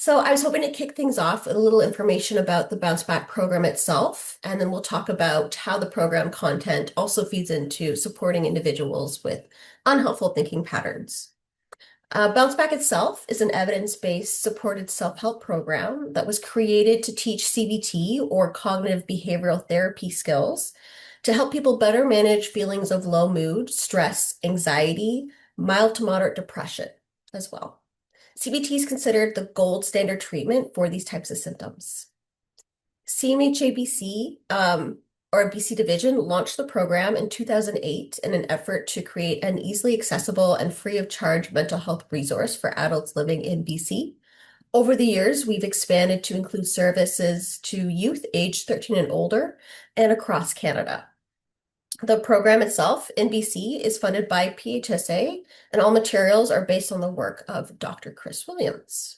So I was hoping to kick things off with a little information about the Bounce Back program itself, and then we'll talk about how the program content also feeds into supporting individuals with unhelpful thinking patterns. Bounce Back itself is an evidence-based supported self-help program that was created to teach CBT or cognitive behavioral therapy skills to help people better manage feelings of low mood, stress, anxiety, mild to moderate depression as well. CBT is considered the gold standard treatment for these types of symptoms. CMHABC, or BC Division, launched the program in 2008 in an effort to create an easily accessible and free of charge mental health resource for adults living in BC. Over the years, we've expanded to include services to youth aged 13 and older and across Canada. The program itself in BC is funded by PHSA, and all materials are based on the work of Dr. Chris Williams.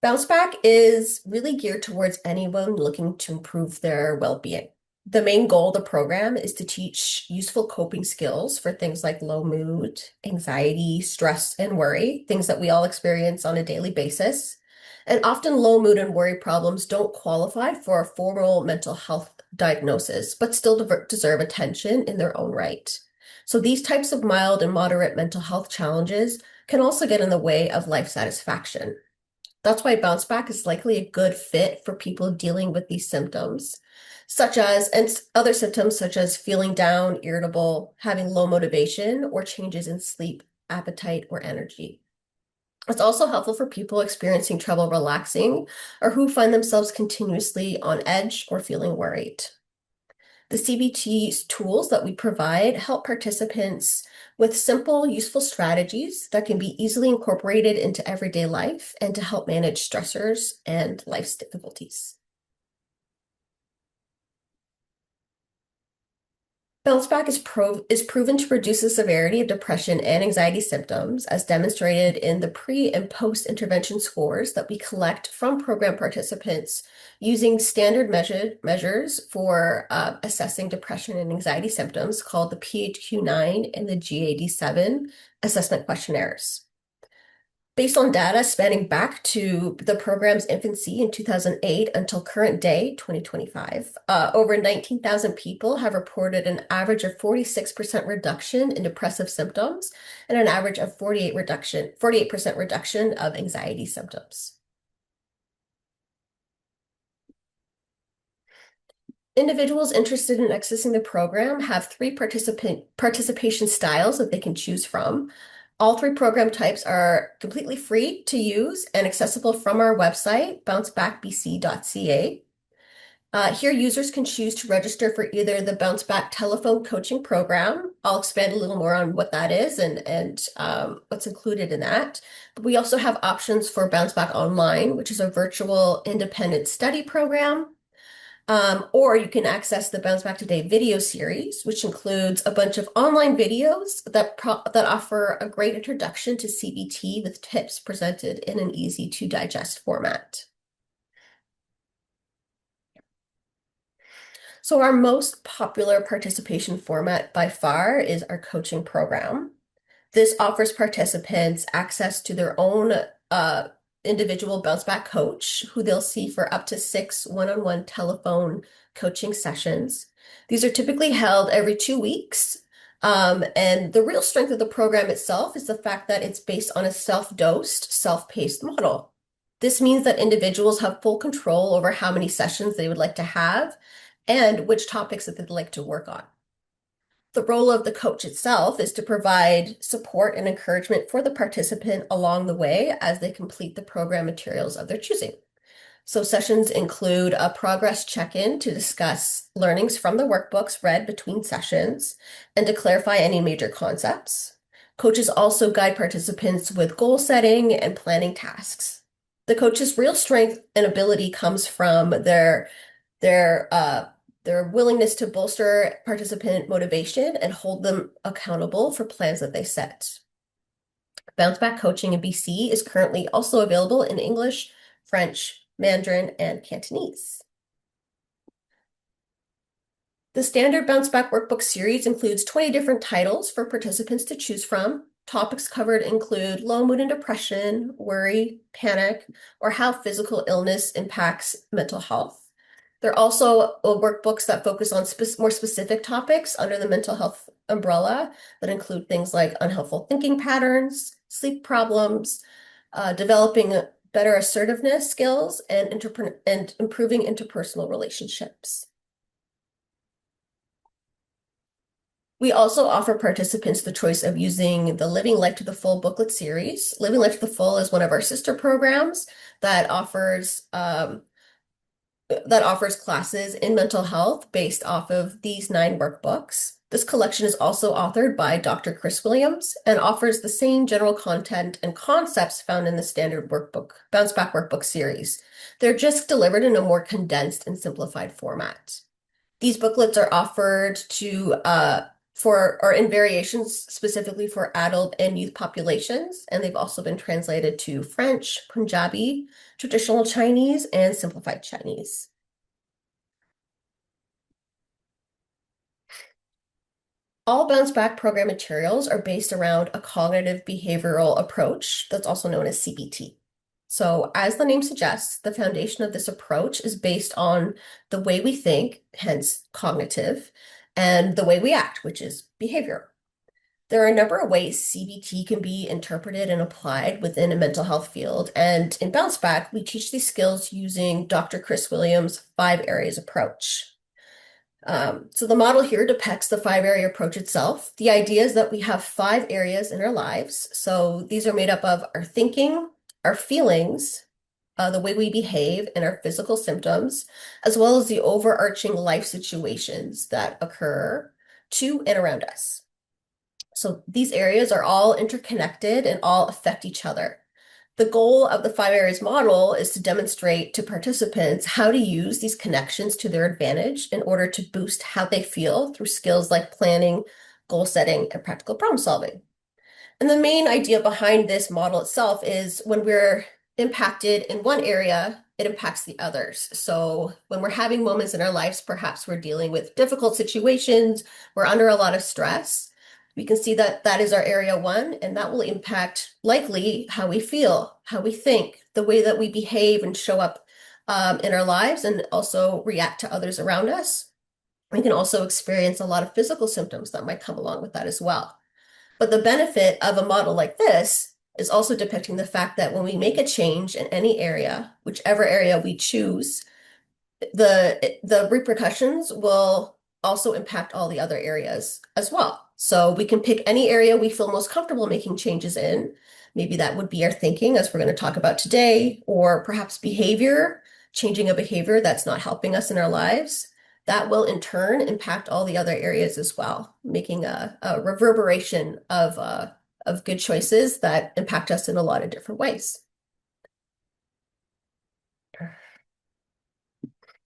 BounceBack is really geared towards anyone looking to improve their well-being. The main goal of the program is to teach useful coping skills for things like low mood, anxiety, stress, and worry, things that we all experience on a daily basis. And often low mood and worry problems don't qualify for a formal mental health diagnosis, but still deserve attention in their own right. So these types of mild and moderate mental health challenges can also get in the way of life satisfaction. That's why bounce back is likely a good fit for people dealing with these symptoms, and other symptoms such as feeling down, irritable, having low motivation, or changes in sleep, appetite, or energy. It's also helpful for people experiencing trouble relaxing or who find themselves continuously on edge or feeling worried. The CBT tools that we provide help participants with simple, useful strategies that can be easily incorporated into everyday life and to help manage stressors and life's difficulties. BounceBack is proven to reduce the severity of depression and anxiety symptoms, as demonstrated in the pre- and post-intervention scores that we collect from program participants using standard measures for assessing depression and anxiety symptoms called the PHQ-9 and the GAD-7 assessment questionnaires. Based on data spanning back to the program's infancy in 2008 until current day, 2025, over 19,000 people have reported an average of 46% reduction in depressive symptoms and an average of 48% reduction of anxiety symptoms. Individuals interested in accessing the program have three participation styles that they can choose from. All three program types are completely free to use and accessible from our website, bouncebackbc.ca. Here, users can choose to register for either the BounceBack telephone coaching program. I'll expand a little more on what that is and what's included in that. But we also have options for BounceBack Online, which is a virtual independent study program. Or you can access the Bounce Back Today video series, which includes a bunch of online videos that offer a great introduction to CBT with tips presented in an easy to digest format. So our most popular participation format by far is our coaching program. This offers participants access to their own individual bounce back coach who they'll see for up to 6 one-on-one telephone coaching sessions. These are typically held every 2 weeks. And the real strength of the program itself is the fact that it's based on a self-dosed, self-paced model. This means that individuals have full control over how many sessions they would like to have and which topics that they'd like to work on. The role of the coach itself is to provide support and encouragement for the participant along the way as they complete the program materials of their choosing. So sessions include a progress check-in to discuss learnings from the workbooks read between sessions and to clarify any major concepts. Coaches also guide participants with goal setting and planning tasks. The coach's real strength and ability comes from their willingness to bolster participant motivation and hold them accountable for plans that they set. Bounce Back Coaching in BC is currently also available in English, French, Mandarin, and Cantonese. The standard Bounce Back workbook series includes 20 different titles for participants to choose from. Topics covered include low mood and depression, worry, panic, or how physical illness impacts mental health. There are also workbooks that focus on more specific topics under the mental health umbrella that include things like unhelpful thinking patterns, sleep problems, developing better assertiveness skills, and improving interpersonal relationships. We also offer participants the choice of using the Living Life to the Full booklet series. Living Life to the Full is one of our sister programs that offers classes in mental health based off of these 9 workbooks. This collection is also authored by Dr. Chris Williams and offers the same general content and concepts found in the standard workbook, BounceBack workbook series. They're just delivered in a more condensed and simplified format. These booklets are offered in variations specifically for adult and youth populations, and they've also been translated to French, Punjabi, traditional Chinese, and simplified Chinese. All BounceBack program materials are based around a cognitive behavioral approach that's also known as CBT. So, as the name suggests, the foundation of this approach is based on the way we think, hence cognitive, and the way we act, which is behavior. There are a number of ways CBT can be interpreted and applied within a mental health field. And in BounceBack, we teach these skills using Dr. Chris Williams' 5 areas approach. So the model here depicts the 5-area approach itself. The idea is that we have 5 areas in our lives. So these are made up of our thinking, our feelings, the way we behave, and our physical symptoms, as well as the overarching life situations that occur to and around us. So these areas are all interconnected and all affect each other. The goal of the 5 areas model is to demonstrate to participants how to use these connections to their advantage in order to boost how they feel through skills like planning, goal setting, and practical problem solving. And the main idea behind this model itself is when we're impacted in one area, it impacts the others. So when we're having moments in our lives, perhaps we're dealing with difficult situations, we're under a lot of stress, we can see that that is our area 1, and that will impact likely how we feel, how we think, the way that we behave and show up in our lives, and also react to others around us. We can also experience a lot of physical symptoms that might come along with that as well. But the benefit of a model like this is also depicting the fact that when we make a change in any area, whichever area we choose, the repercussions will also impact all the other areas as well. So we can pick any area we feel most comfortable making changes in. Maybe that would be our thinking, as we're going to talk about today, or perhaps behavior, changing a behavior that's not helping us in our lives. That will in turn impact all the other areas as well, making a reverberation of good choices that impact us in a lot of different ways.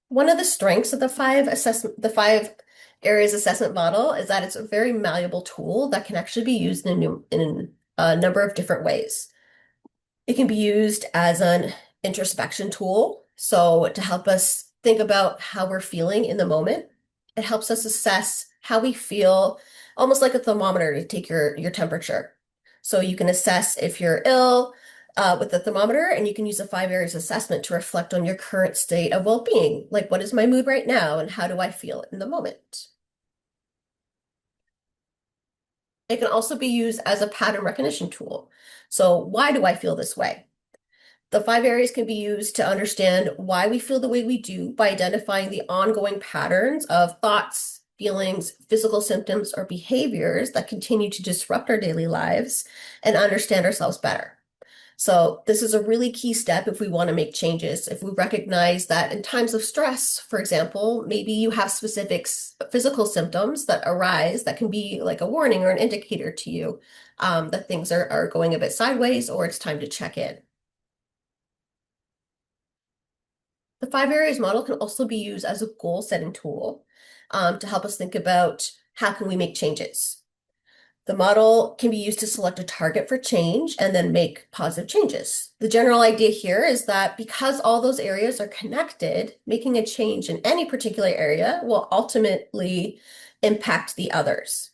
One of the strengths of the 5 areas assessment model is that it's a very malleable tool that can actually be used in a number of different ways. It can be used as an introspection tool, so to help us think about how we're feeling in the moment. It helps us assess how we feel, almost like a thermometer to take your temperature. So you can assess if you're ill with the thermometer, and you can use a 5 areas assessment to reflect on your current state of well-being. Like, what is my mood right now, and how do I feel in the moment? It can also be used as a pattern recognition tool. So why do I feel this way? The 5 areas can be used to understand why we feel the way we do by identifying the ongoing patterns of thoughts, feelings, physical symptoms, or behaviors that continue to disrupt our daily lives and understand ourselves better. So this is a really key step if we want to make changes. If we recognize that in times of stress, for example, maybe you have specific physical symptoms that arise that can be like a warning or an indicator to you that things are going a bit sideways, or it's time to check in. The 5 areas model can also be used as a goal setting tool to help us think about how can we make changes. The model can be used to select a target for change and then make positive changes. The general idea here is that because all those areas are connected, making a change in any particular area will ultimately impact the others.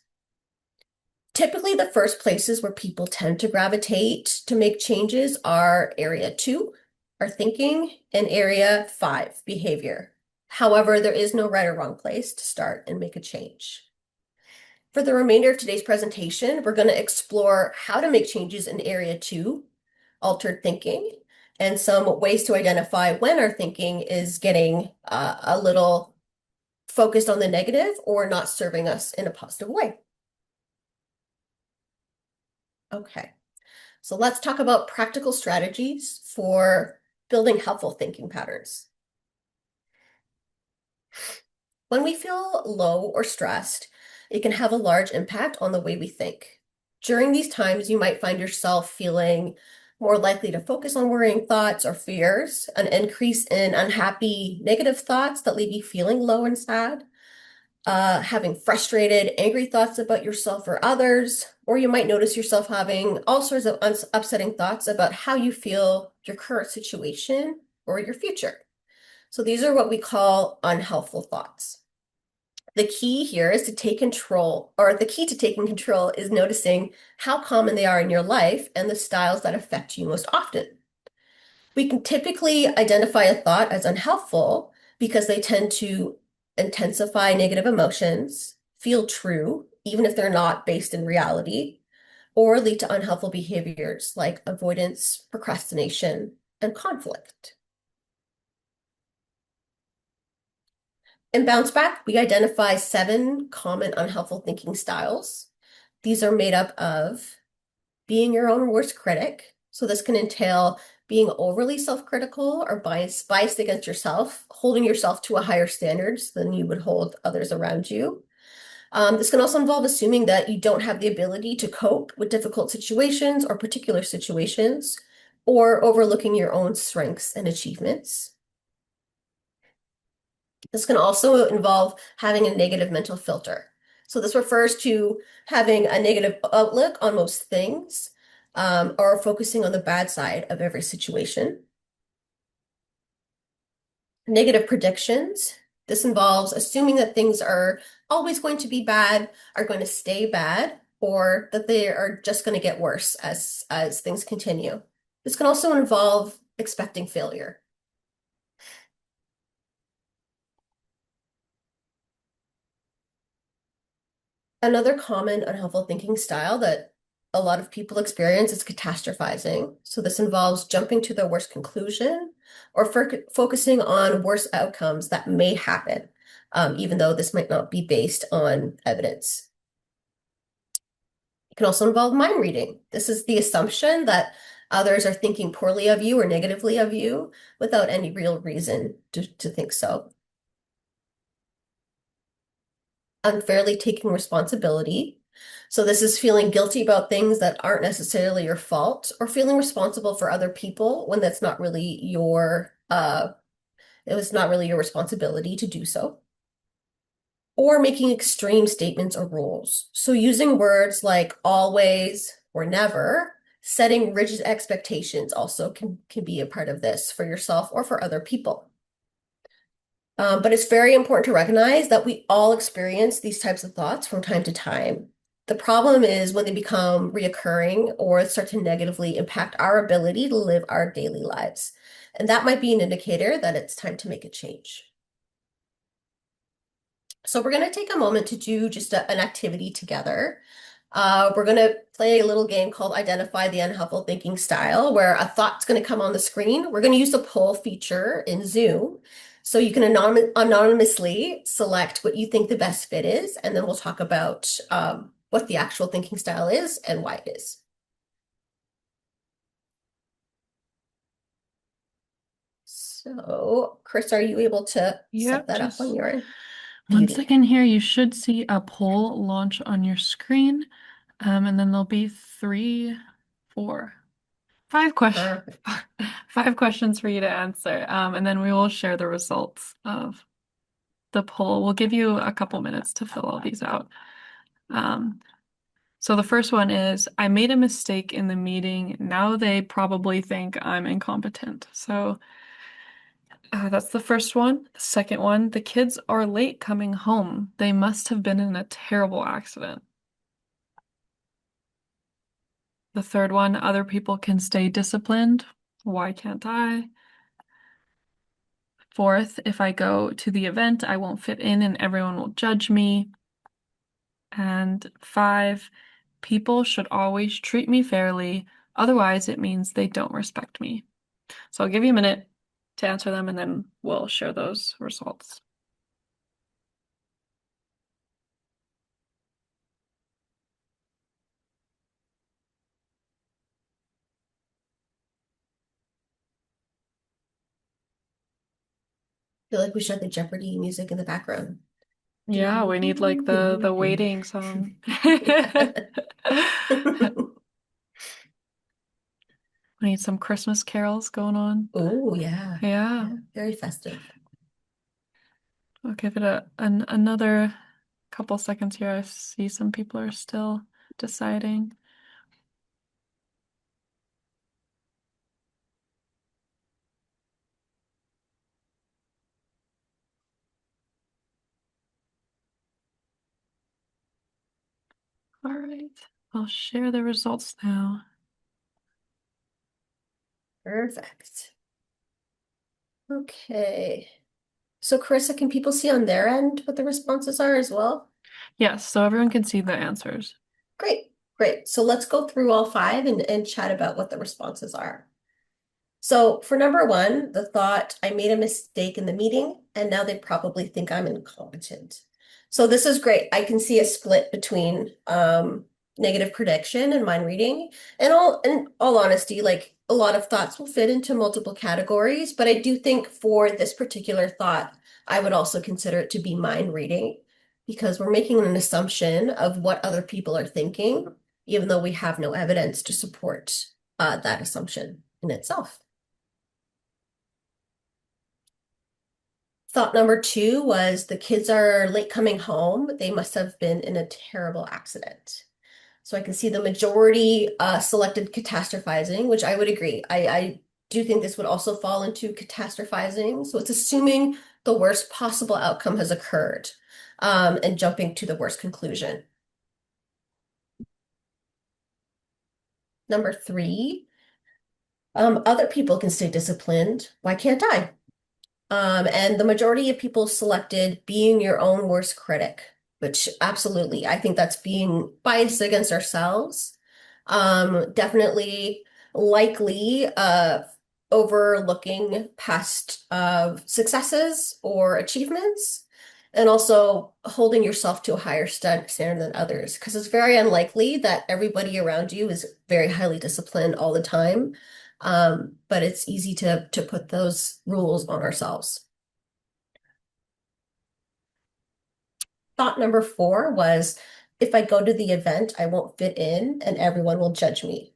Typically, the first places where people tend to gravitate to make changes are area 2, our thinking, and area 5, behavior. However, there is no right or wrong place to start and make a change. For the remainder of today's presentation, we're going to explore how to make changes in area 2, altered thinking, and some ways to identify when our thinking is getting a little focused on the negative or not serving us in a positive way. Okay, so let's talk about practical strategies for building helpful thinking patterns. When we feel low or stressed, it can have a large impact on the way we think. During these times, you might find yourself feeling more likely to focus on worrying thoughts or fears, an increase in unhappy, negative thoughts that leave you feeling low and sad, having frustrated, angry thoughts about yourself or others, or you might notice yourself having all sorts of upsetting thoughts about how you feel, your current situation, or your future. So these are what we call unhelpful thoughts. The key here is to take control, or the key to taking control is noticing how common they are in your life and the styles that affect you most often. We can typically identify a thought as unhelpful because they tend to intensify negative emotions, feel true, even if they're not based in reality, or lead to unhelpful behaviors like avoidance, procrastination, and conflict. In BounceBack, we identify 7 common unhelpful thinking styles. These are made up of being your own worst critic. So this can entail being overly self-critical or biased against yourself, holding yourself to a higher standards than you would hold others around you. This can also involve assuming that you don't have the ability to cope with difficult situations or particular situations, or overlooking your own strengths and achievements. This can also involve having a negative mental filter. So this refers to having a negative outlook on most things, or focusing on the bad side of every situation. Negative predictions. This involves assuming that things are always going to be bad, are going to stay bad, or that they are just going to get worse as things continue. This can also involve expecting failure. Another common unhelpful thinking style that a lot of people experience is catastrophizing. So this involves jumping to the worst conclusion or focusing on worse outcomes that may happen, even though this might not be based on evidence. It can also involve mind reading. This is the assumption that others are thinking poorly of you or negatively of you without any real reason to think so. Unfairly taking responsibility. So this is feeling guilty about things that aren't necessarily your fault, or feeling responsible for other people when that's not really it was not really your responsibility to do so. Or making extreme statements or rules. So using words like always or never, setting rigid expectations also can be a part of this for yourself or for other people. But it's very important to recognize that we all experience these types of thoughts from time to time. The problem is when they become reoccurring or start to negatively impact our ability to live our daily lives. And that might be an indicator that it's time to make a change. So we're going to take a moment to do just an activity together. We're going to play a little game called Identify the Unhelpful Thinking Style, where a thought's going to come on the screen. We're going to use the poll feature in Zoom. So you can anonymously select what you think the best fit is, and then we'll talk about what the actual thinking style is and why it is. So, Chris, are you able to set that up on your end? One second here, you should see a poll launch on your screen. And then there'll be 3, 4, 5 questions. Perfect. 5 questions for you to answer. And then we will share the results of the poll. We'll give you a couple minutes to fill all these out. So the first one is, I made a mistake in the meeting. Now they probably think I'm incompetent. So that's the first one. The second one, the kids are late coming home. They must have been in a terrible accident. The third one, other people can stay disciplined. Why can't I? Fourth, if I go to the event, I won't fit in and everyone will judge me. And five, people should always treat me fairly. Otherwise, it means they don't respect me. So I'll give you a minute to answer them and then we'll share those results. I feel like we should have the Jeopardy music in the background. Yeah, we need like the waiting song. Yeah. We need some Christmas carols going on. Oh, yeah. Yeah, Yeah, very festive. I'll give it another couple seconds here. I see some people are still deciding. All right, I'll share the results now. Perfect. Okay. So, Carissa, can people see on their end what the responses are as well? Yes, so everyone can see the answers. Great, great. So let's go through all five and chat about what the responses are. So for number one, the thought, I made a mistake in the meeting and now they probably think I'm incompetent. So this is great. I can see a split between negative prediction and mind reading. And in all honesty, like a lot of thoughts will fit into multiple categories, but I do think for this particular thought, I would also consider it to be mind reading because we're making an assumption of what other people are thinking, even though we have no evidence to support that assumption in itself. Thought number two was the kids are late coming home. They must have been in a terrible accident. So I can see the majority selected catastrophizing, which I would agree. I do think this would also fall into catastrophizing. So it's assuming the worst possible outcome has occurred and jumping to the worst conclusion. Number three, other people can stay disciplined. Why can't I? And the majority of people selected being your own worst critic, which absolutely, I think that's being biased against ourselves. Definitely likely overlooking past successes or achievements, and also holding yourself to a higher standard than others, because it's very unlikely that everybody around you is very highly disciplined all the time. But it's easy to put those rules on ourselves. Thought number four was if I go to the event, I won't fit in and everyone will judge me.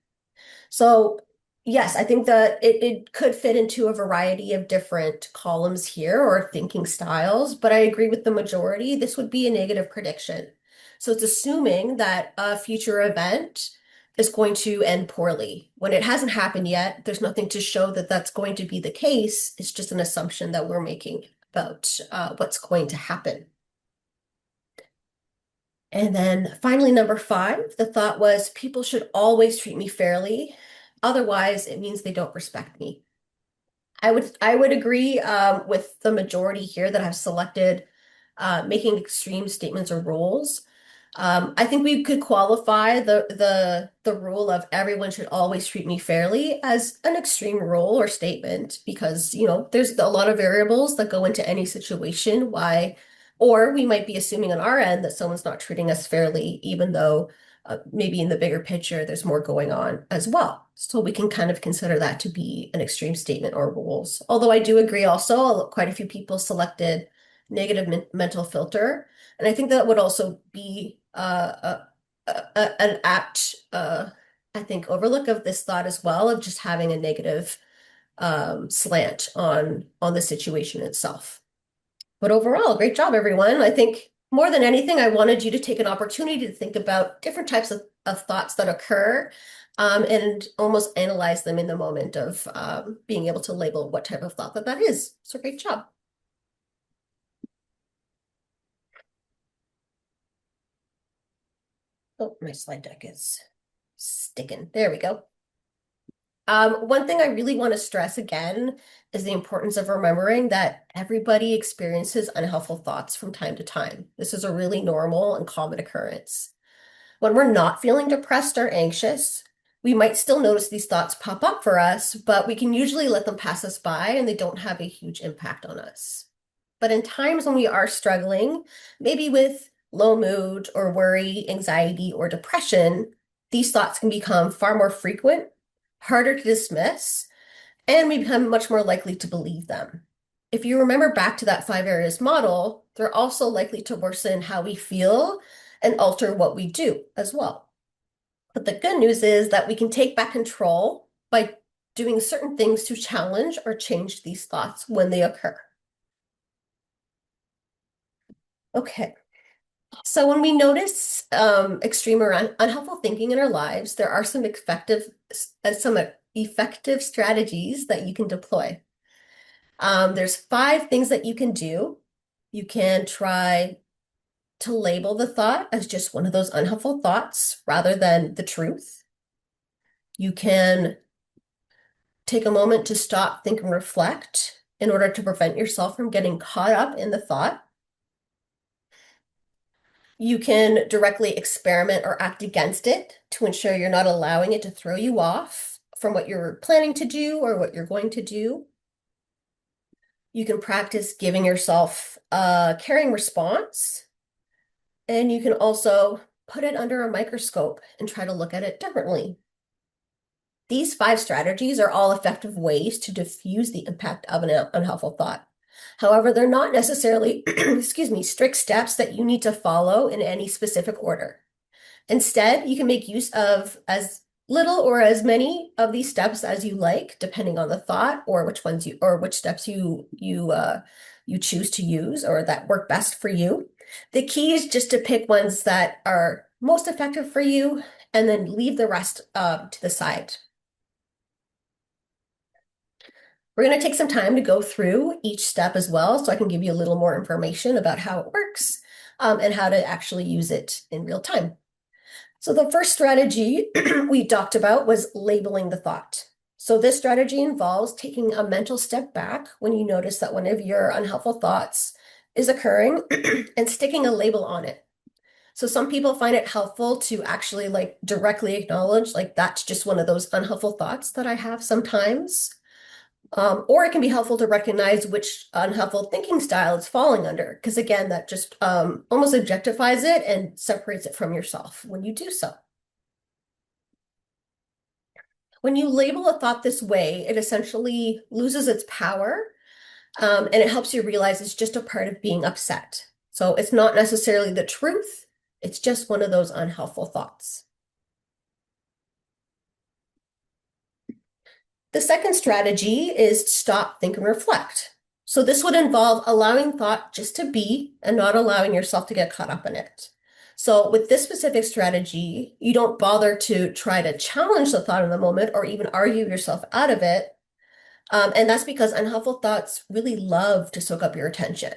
So, yes, I think that it could fit into a variety of different columns here or thinking styles, but I agree with the majority. This would be a negative prediction. So, it's assuming that a future event is going to end poorly. When it hasn't happened yet, there's nothing to show that that's going to be the case. It's just an assumption that we're making about what's going to happen. And then finally, number five, the thought was people should always treat me fairly. Otherwise, it means they don't respect me. I would agree with the majority here that have selected making extreme statements or rules. I think we could qualify the rule of everyone should always treat me fairly as an extreme rule or statement because, there's a lot of variables that go into any situation why, or we might be assuming on our end that someone's not treating us fairly, even though maybe in the bigger picture there's more going on as well. So we can kind of consider that to be an extreme statement or rules. Although I do agree also, quite a few people selected negative mental filter. And I think that would also be an apt, I think, overlook of this thought as well of just having a negative slant on the situation itself. But overall, great job, everyone. I think more than anything, I wanted you to take an opportunity to think about different types of thoughts that occur and almost analyze them in the moment of being able to label what type of thought that is. So great job. Oh, my slide deck is sticking. There we go. One thing I really want to stress again is the importance of remembering that everybody experiences unhelpful thoughts from time to time. This is a really normal and common occurrence. When we're not feeling depressed or anxious, we might still notice these thoughts pop up for us, but we can usually let them pass us by and they don't have a huge impact on us. But in times when we are struggling, maybe with low mood or worry, anxiety, or depression, these thoughts can become far more frequent, harder to dismiss, and we become much more likely to believe them. If you remember back to that 5 areas model, they're also likely to worsen how we feel and alter what we do as well. But the good news is that we can take back control by doing certain things to challenge or change these thoughts when they occur. Okay. So when we notice extreme or unhelpful thinking in our lives, there are some effective strategies that you can deploy. There's 5 things that you can do. You can try to label the thought as just one of those unhelpful thoughts rather than the truth. You can take a moment to stop, think, and reflect in order to prevent yourself from getting caught up in the thought. You can directly experiment or act against it to ensure you're not allowing it to throw you off from what you're planning to do or what you're going to do. You can practice giving yourself a caring response, and you can also put it under a microscope and try to look at it differently. These 5 strategies are all effective ways to diffuse the impact of an unhelpful thought. However, they're not necessarily, excuse me, strict steps that you need to follow in any specific order. Instead, you can make use of as little or as many of these steps as you like, depending on the thought or which steps you choose to use or that work best for you. The key is just to pick ones that are most effective for you and then leave the rest to the side. We're going to take some time to go through each step as well, so I can give you a little more information about how it works and how to actually use it in real time. So the first strategy we talked about was labeling the thought. So this strategy involves taking a mental step back when you notice that one of your unhelpful thoughts is occurring and sticking a label on it. So some people find it helpful to actually like directly acknowledge like that's just one of those unhelpful thoughts that I have sometimes. Or it can be helpful to recognize which unhelpful thinking style it's falling under, because again, that just almost objectifies it and separates it from yourself when you do so. When you label a thought this way, it essentially loses its power, and it helps you realize it's just a part of being upset. So it's not necessarily the truth, it's just one of those unhelpful thoughts. The second strategy is stop, think, and reflect. So this would involve allowing thought just to be and not allowing yourself to get caught up in it. So with this specific strategy, you don't bother to try to challenge the thought in the moment or even argue yourself out of it. And that's because unhelpful thoughts really love to soak up your attention.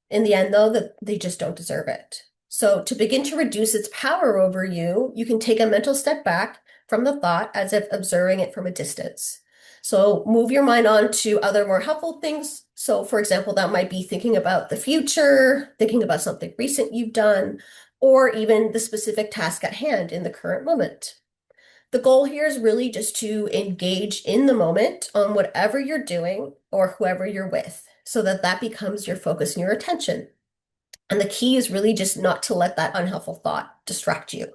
In the end, though, that they just don't deserve it. So to begin to reduce its power over you, you can take a mental step back from the thought as if observing it from a distance. So move your mind on to other more helpful things. So for example, that might be thinking about the future, thinking about something recent you've done, or even the specific task at hand in the current moment. The goal here is really just to engage in the moment on whatever you're doing or whoever you're with, so that that becomes your focus and your attention. And the key is really just not to let that unhelpful thought distract you.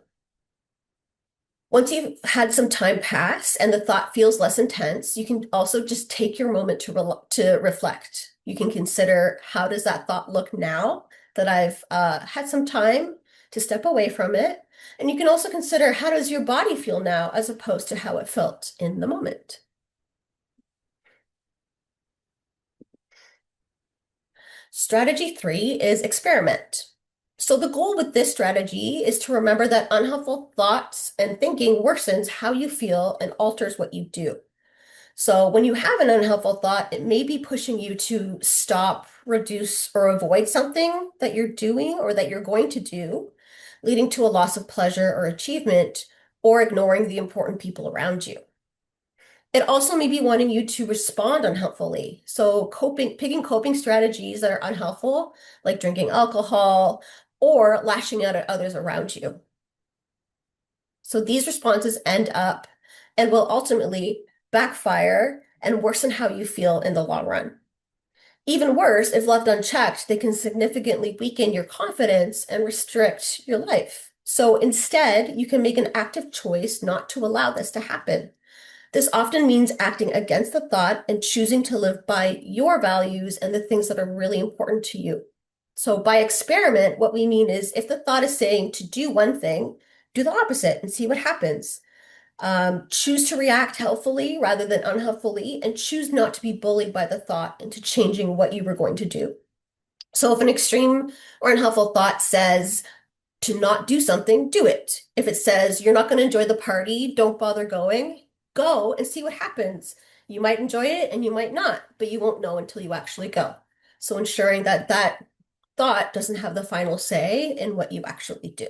Once you've had some time pass and the thought feels less intense, you can also just take your moment to reflect. You can consider, how does that thought look now that I've had some time to step away from it? And you can also consider, how does your body feel now as opposed to how it felt in the moment? Strategy 3 is experiment. So the goal with this strategy is to remember that unhelpful thoughts and thinking worsens how you feel and alters what you do. So when you have an unhelpful thought, it may be pushing you to stop, reduce, or avoid something that you're doing or that you're going to do, leading to a loss of pleasure or achievement, or ignoring the important people around you. It also may be wanting you to respond unhelpfully. So picking coping strategies that are unhelpful, like drinking alcohol or lashing out at others around you. So these responses end up and will ultimately backfire and worsen how you feel in the long run. Even worse, if left unchecked, they can significantly weaken your confidence and restrict your life. So instead, you can make an active choice not to allow this to happen. This often means acting against the thought and choosing to live by your values and the things that are really important to you. So, by experiment, what we mean is if the thought is saying to do one thing, do the opposite and see what happens. Choose to react helpfully rather than unhelpfully, and choose not to be bullied by the thought into changing what you were going to do. So, if an extreme or unhelpful thought says, to not do something, do it. If it says you're not going to enjoy the party, don't bother going, go and see what happens. You might enjoy it and you might not, but you won't know until you actually go. So ensuring that that thought doesn't have the final say in what you actually do.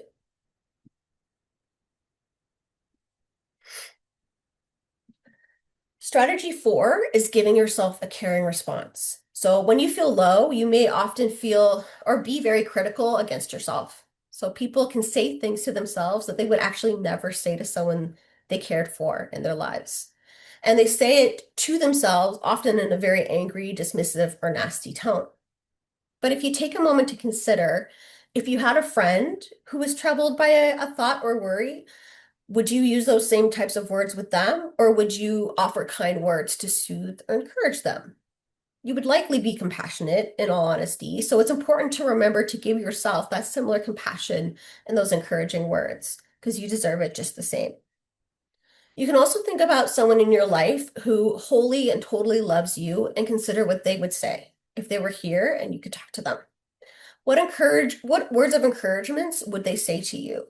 Strategy 4 is giving yourself a caring response. So when you feel low, you may often feel or be very critical against yourself. So people can say things to themselves that they would actually never say to someone they cared for in their lives. And they say it to themselves, often in a very angry, dismissive, or nasty tone. But if you take a moment to consider, if you had a friend who was troubled by a thought or worry, would you use those same types of words with them, or would you offer kind words to soothe or encourage them? You would likely be compassionate, in all honesty, so it's important to remember to give yourself that similar compassion and those encouraging words, because you deserve it just the same. You can also think about someone in your life who wholly and totally loves you and consider what they would say if they were here and you could talk to them. What words of encouragements would they say to you?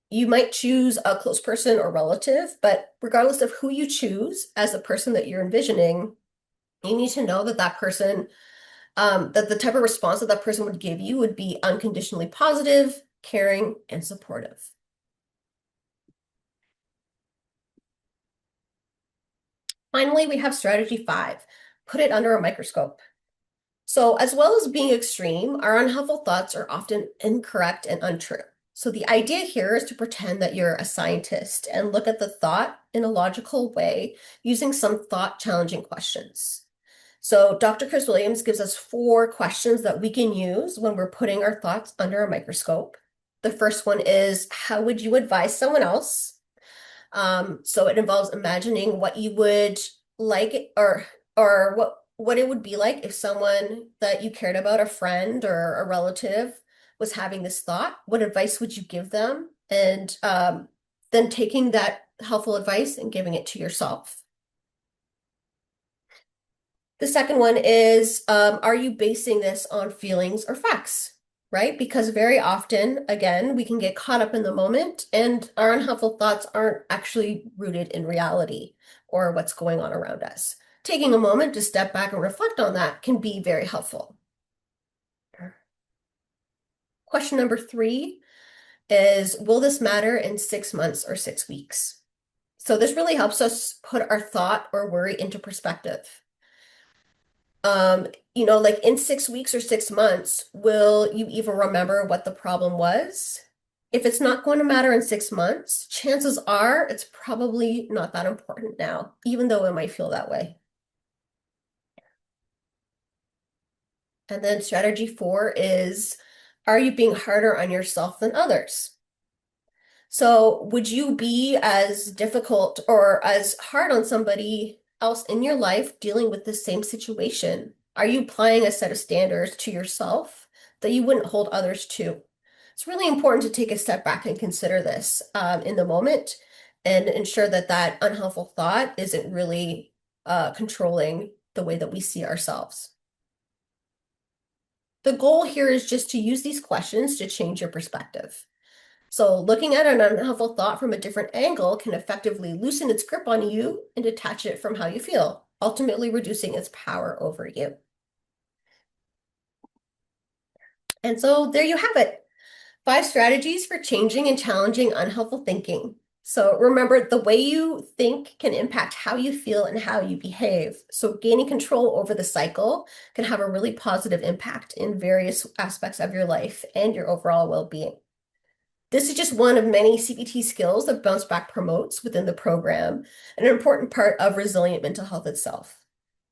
You might choose a close person or relative, but regardless of who you choose as the person that you're envisioning, you need to know that that person, that the type of response that that person would give you would be unconditionally positive, caring, and supportive. Finally, we have strategy 5, put it under a microscope. So, as well as being extreme, our unhelpful thoughts are often incorrect and untrue. So, the idea here is to pretend that you're a scientist and look at the thought in a logical way using some thought challenging questions. So, Dr. Chris Williams gives us 4 questions that we can use when we're putting our thoughts under a microscope. The first one is, how would you advise someone else? So it involves imagining what you would like or what it would be like if someone that you cared about, a friend or a relative, was having this thought. What advice would you give them? And then taking that helpful advice and giving it to yourself. The second one is, are you basing this on feelings or facts? Right? Because very often, again, we can get caught up in the moment and our unhelpful thoughts aren't actually rooted in reality or what's going on around us. Taking a moment to step back and reflect on that can be very helpful. Question number 3 is, will this matter in 6 months or 6 weeks? So this really helps us put our thought or worry into perspective. Like in 6 weeks or 6 months, will you even remember what the problem was? If it's not going to matter in 6 months, chances are it's probably not that important now, even though it might feel that way. And then strategy 4 is, are you being harder on yourself than others? So would you be as difficult or as hard on somebody else in your life dealing with the same situation? Are you applying a set of standards to yourself that you wouldn't hold others to? It's really important to take a step back and consider this in the moment and ensure that that unhelpful thought isn't really controlling the way that we see ourselves. The goal here is just to use these questions to change your perspective. So looking at an unhelpful thought from a different angle can effectively loosen its grip on you and detach it from how you feel, ultimately reducing its power over you. And so there you have it. 5 strategies for changing and challenging unhelpful thinking. So remember, the way you think can impact how you feel and how you behave. So gaining control over the cycle can have a really positive impact in various aspects of your life and your overall well-being. This is just one of many CBT skills that Bounce Back promotes within the program, and an important part of resilient mental health itself.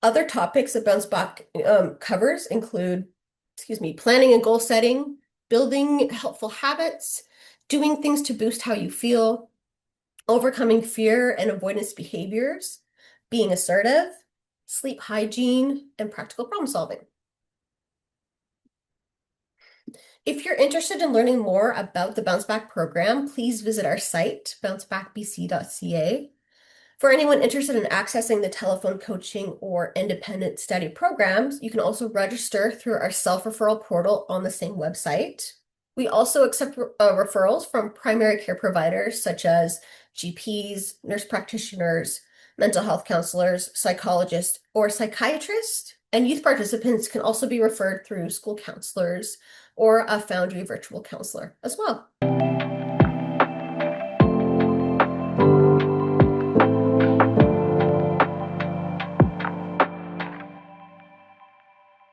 Other topics that Bounce Back covers include, planning and goal setting, building helpful habits, doing things to boost how you feel, overcoming fear and avoidance behaviors, being assertive, sleep hygiene, and practical problem solving. If you're interested in learning more about the Bounce Back program, please visit our site, bouncebackbc.ca. For anyone interested in accessing the telephone coaching or independent study programs, you can also register through our self-referral portal on the same website. We also accept referrals from primary care providers such as GPs, nurse practitioners, mental health counselors, psychologists, or psychiatrists. And youth participants can also be referred through school counselors or a Foundry virtual counselor as well.